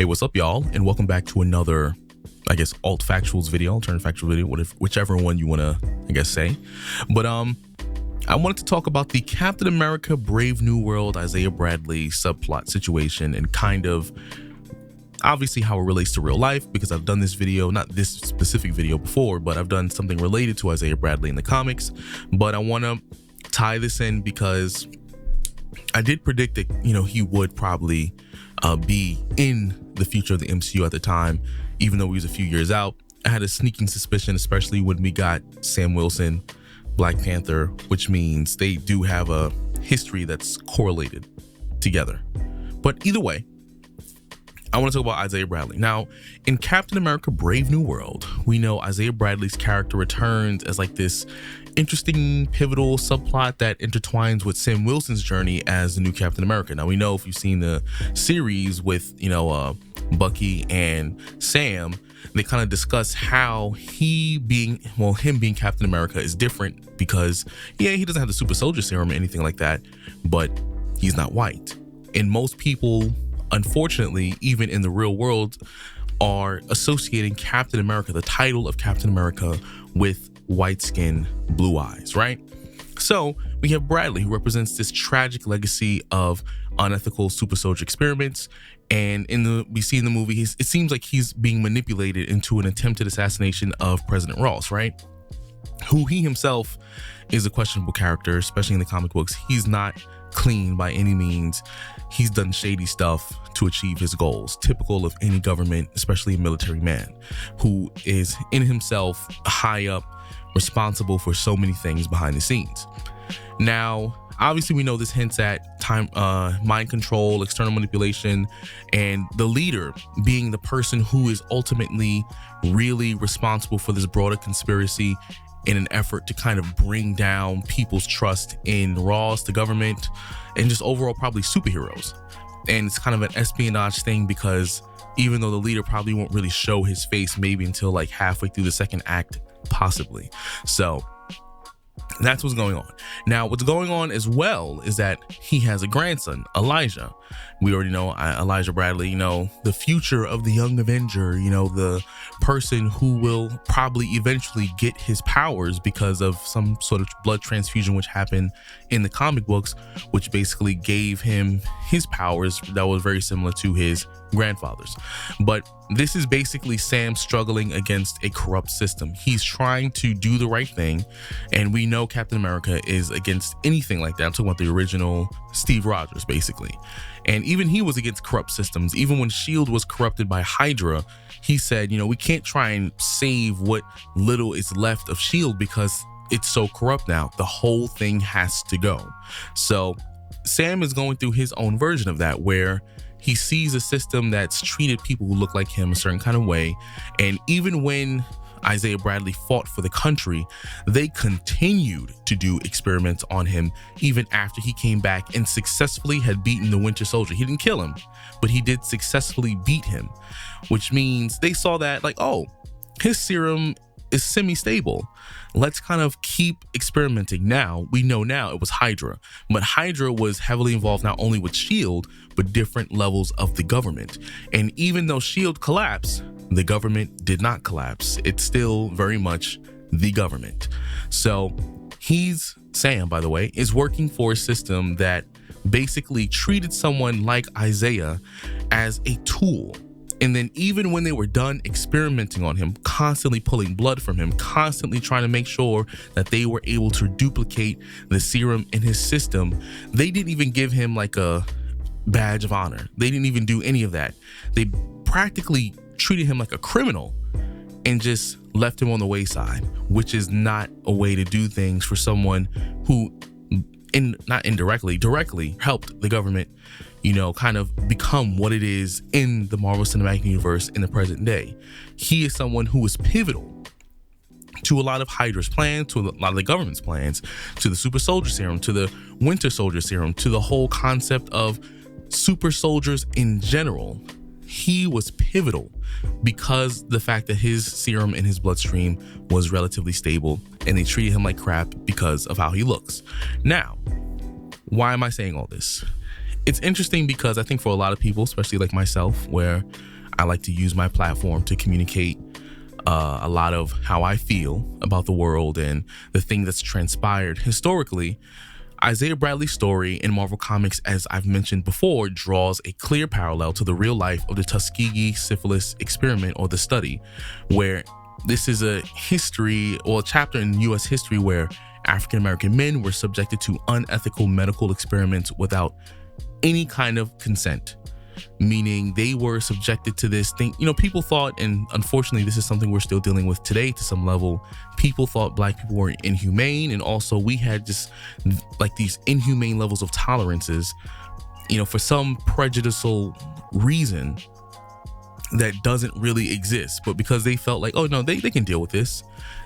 Hey, what's up, y'all? And welcome back to another, alt factuals video, alternative factual video, whichever one you want to, say. But I wanted to talk about the Captain America Brave New World Isaiah Bradley subplot situation and kind of obviously how it relates to real life, because I've done this video, not this specific video before, but I've done something related to Isaiah Bradley in the comics. But I want to tie this in because I did predict that, he would probably be in the future of the MCU at the time, even though he was a few years out. I had a sneaking suspicion, especially when we got Sam Wilson, Black Panther, which means they do have a history that's correlated together. But either way, I want to talk about Isaiah Bradley. Now, in Captain America Brave New World, we know Isaiah Bradley's character returns as like this interesting pivotal subplot that intertwines with Sam Wilson's journey as the new Captain America. Now, we know if you've seen the series with, Bucky and Sam, they kind of discuss how him being Captain America is different because, he doesn't have the Super-Soldier Serum or anything like that, but he's not white. And most people, unfortunately, even in the real world, are associating Captain America, the title of Captain America, with white skin, blue eyes, right? So we have Bradley, who represents this tragic legacy of unethical super soldier experiments. And we see in the movie, it seems like he's being manipulated into an attempted assassination of President Ross, right? Who he himself is a questionable character, especially in the comic books. He's not clean by any means. He's done shady stuff to achieve his goals, typical of any government, especially a military man, who is in himself high up, responsible for so many things behind the scenes. Now, obviously, we know this hints at mind control, external manipulation, and the leader being the person who is ultimately really responsible for this broader conspiracy in an effort to kind of bring down people's trust in Ross, the government, and just overall probably superheroes. And it's kind of an espionage thing because even though the leader probably won't really show his face maybe until like halfway through the second act, possibly. So that's what's going on. Now, what's going on as well is that he has a grandson, Elijah. We already know Elijah Bradley, the future of the young Avenger, the person who will probably eventually get his powers because of some sort of blood transfusion which happened in the comic books, which basically gave him his powers that was very similar to his grandfather's. But this is basically Sam struggling against a corrupt system. He's trying to do the right thing, and we know Captain America is against anything like that. I'm talking about the original Steve Rogers, basically. And even he was against corrupt systems. Even when S.H.I.E.L.D. was corrupted by Hydra, he said, we can't try and save what little is left of S.H.I.E.L.D. because it's so corrupt now. The whole thing has to go. So Sam is going through his own version of that, where he sees a system that's treated people who look like him a certain kind of way. And even when Isaiah Bradley fought for the country, they continued to do experiments on him even after he came back and successfully had beaten the Winter Soldier. He didn't kill him, but he did successfully beat him, which means they saw that like, oh, his serum is semi-stable. Let's kind of keep experimenting. Now, we know now it was Hydra, but Hydra was heavily involved not only with S.H.I.E.L.D., but different levels of the government. And even though S.H.I.E.L.D. collapsed, the government did not collapse. It's still very much the government. So Sam, by the way, is working for a system that basically treated someone like Isaiah as a tool. And then even when they were done experimenting on him, constantly pulling blood from him, constantly trying to make sure that they were able to duplicate the serum in his system, they didn't even give him like a badge of honor. They didn't even do any of that. They practically treated him like a criminal and just left him on the wayside, which is not a way to do things for someone who, directly helped the government, kind of become what it is in the Marvel Cinematic Universe in the present day. He is someone who was pivotal to a lot of Hydra's plans, to a lot of the government's plans, to the Super-Soldier Serum, to the Winter Soldier Serum, to the whole concept of super soldiers in general. He was pivotal because the fact that his serum in his bloodstream was relatively stable, and they treated him like crap because of how he looks. Now, why am I saying all this? It's interesting because I think for a lot of people, especially like myself, where I like to use my platform to communicate a lot of how I feel about the world and the thing that's transpired historically. Isaiah Bradley's story in Marvel Comics, as I've mentioned before, draws a clear parallel to the real life of the Tuskegee Syphilis Experiment, or the study, where this is a history or a chapter in U.S. history where African-American men were subjected to unethical medical experiments without any kind of consent, meaning they were subjected to this thing. People thought, and unfortunately this is something we're still dealing with today to some level, people thought black people were inhumane, and also we had just like these inhumane levels of tolerances, for some prejudicial reason that doesn't really exist. But because they felt like, oh no, they can deal with this,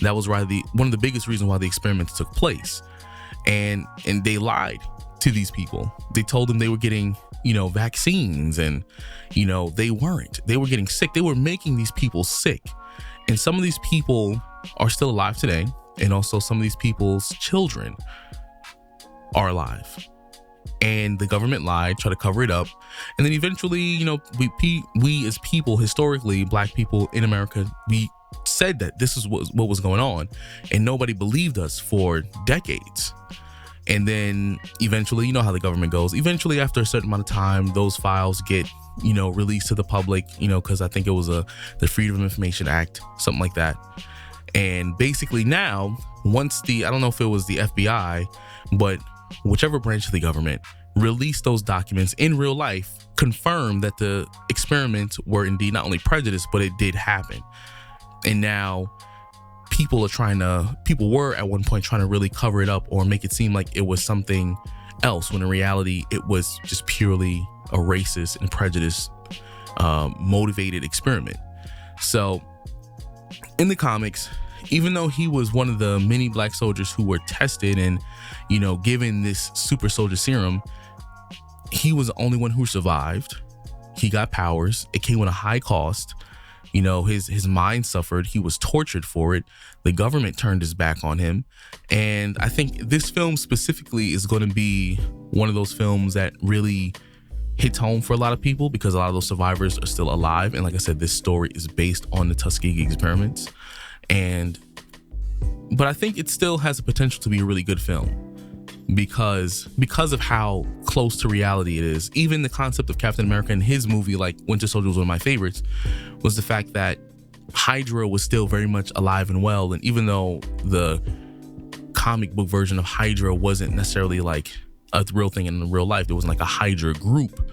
that was one of the biggest reasons why the experiments took place. And they lied to these people. They told them they were getting vaccines, and they weren't. They were getting sick. They were making these people sick, and some of these people are still alive today, and also some of these people's children are alive, and the government lied, tried to cover it up, and then eventually we as people, historically black people in America, we said that this is what was going on, and nobody believed us for decades. And then eventually, you know how the government goes. Eventually, after a certain amount of time, those files get, released to the public, because I think it was the Freedom of Information Act, something like that. And basically now, once I don't know if it was the FBI, but whichever branch of the government released those documents in real life, confirmed that the experiments were indeed not only prejudiced, but it did happen. And now people were at one point trying to really cover it up or make it seem like it was something else, when in reality it was just purely a racist and prejudice motivated experiment. So in the comics, even though he was one of the many black soldiers who were tested and given this Super-Soldier Serum, he was the only one who survived. He got powers. It came at a high cost. His mind suffered. He was tortured for it. The government turned his back on him. And I think this film specifically is going to be one of those films that really hits home for a lot of people, because a lot of those survivors are still alive. And like I said, this story is based on the Tuskegee experiments. But I think it still has the potential to be a really good film, because of how close to reality it is. Even the concept of Captain America in his movie, like Winter Soldier, was one of my favorites, was the fact that Hydra was still very much alive and well. And even though the comic book version of Hydra wasn't necessarily like a real thing in real life, there wasn't like a Hydra group.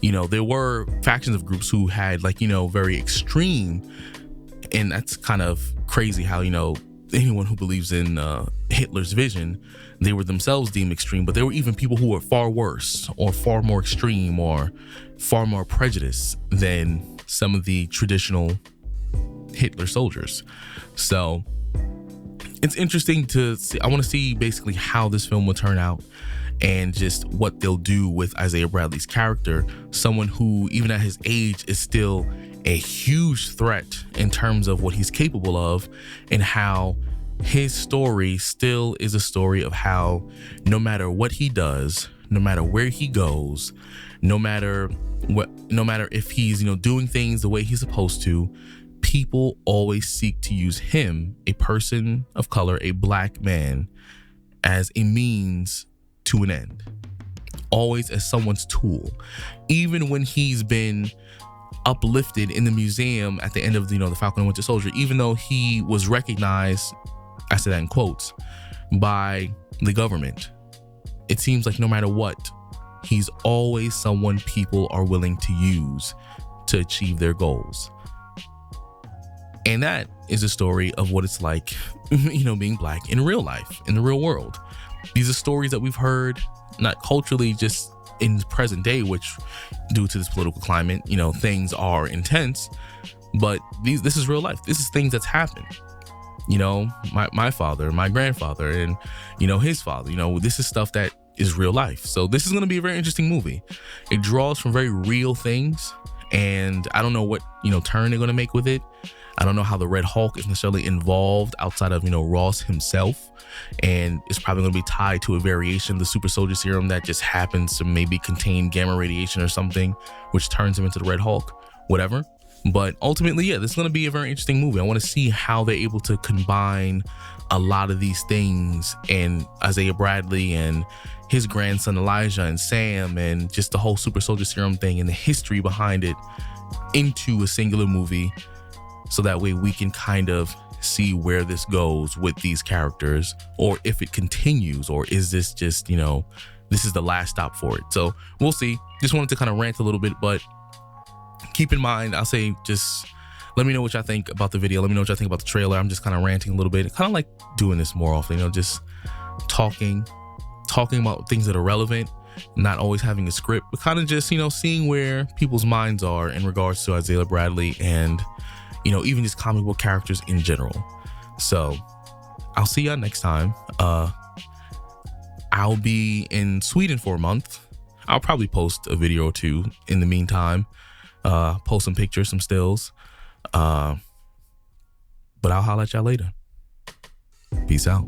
There were factions of groups who had very extreme, and that's kind of crazy how, anyone who believes in Hitler's vision, they were themselves deemed extreme, but there were even people who were far worse or far more extreme or far more prejudiced than some of the traditional Hitler soldiers. So it's interesting to see. I want to see basically how this film will turn out, and just what they'll do with Isaiah Bradley's character, someone who even at his age is still a huge threat in terms of what he's capable of, and how his story still is a story of how no matter what he does, no matter where he goes, no matter if he's doing things the way he's supposed to, people always seek to use him, a person of color, a black man, as a means to an end, always as someone's tool. Even when he's been uplifted in the museum at the end of the Falcon and Winter Soldier, even though he was recognized, I said that in quotes, by the government, it seems like no matter what, he's always someone people are willing to use to achieve their goals. And that is a story of what it's like, being black in real life, in the real world. These are stories that we've heard, not culturally, just in the present day, which due to this political climate, things are intense, but this is real life. This is things that's happened. My father, my grandfather, and his father, this is stuff that is real life. So this is going to be a very interesting movie. It draws from very real things, and I don't know what turn they're going to make with it. I don't know how the Red Hulk is necessarily involved outside of Ross himself, and it's probably going to be tied to a variation of the Super-Soldier Serum that just happens to maybe contain gamma radiation or something, which turns him into the Red Hulk, whatever. But ultimately, yeah, this is going to be a very interesting movie. I want to see how they're able to combine a lot of these things, and Isaiah Bradley and his grandson Elijah and Sam, and just the whole Super-Soldier Serum thing and the history behind it into a singular movie, so that way we can kind of see where this goes with these characters, or if it continues, or is this just, you know, this is the last stop for it. So we'll see. Just wanted to kind of rant a little bit, but keep in mind, I'll say, just let me know what y'all think about the video. Let me know what y'all think about the trailer. I'm just kind of ranting a little bit. Kind of like doing this more often, you know, just talking about things that are relevant, not always having a script, but kind of just, you know, seeing where people's minds are in regards to Isaiah Bradley and, you know, even just comic book characters in general. So I'll see y'all next time. I'll be in Sweden for a month. I'll probably post a video or two in the meantime, post some pictures, some stills. But I'll holler at y'all later. Peace out.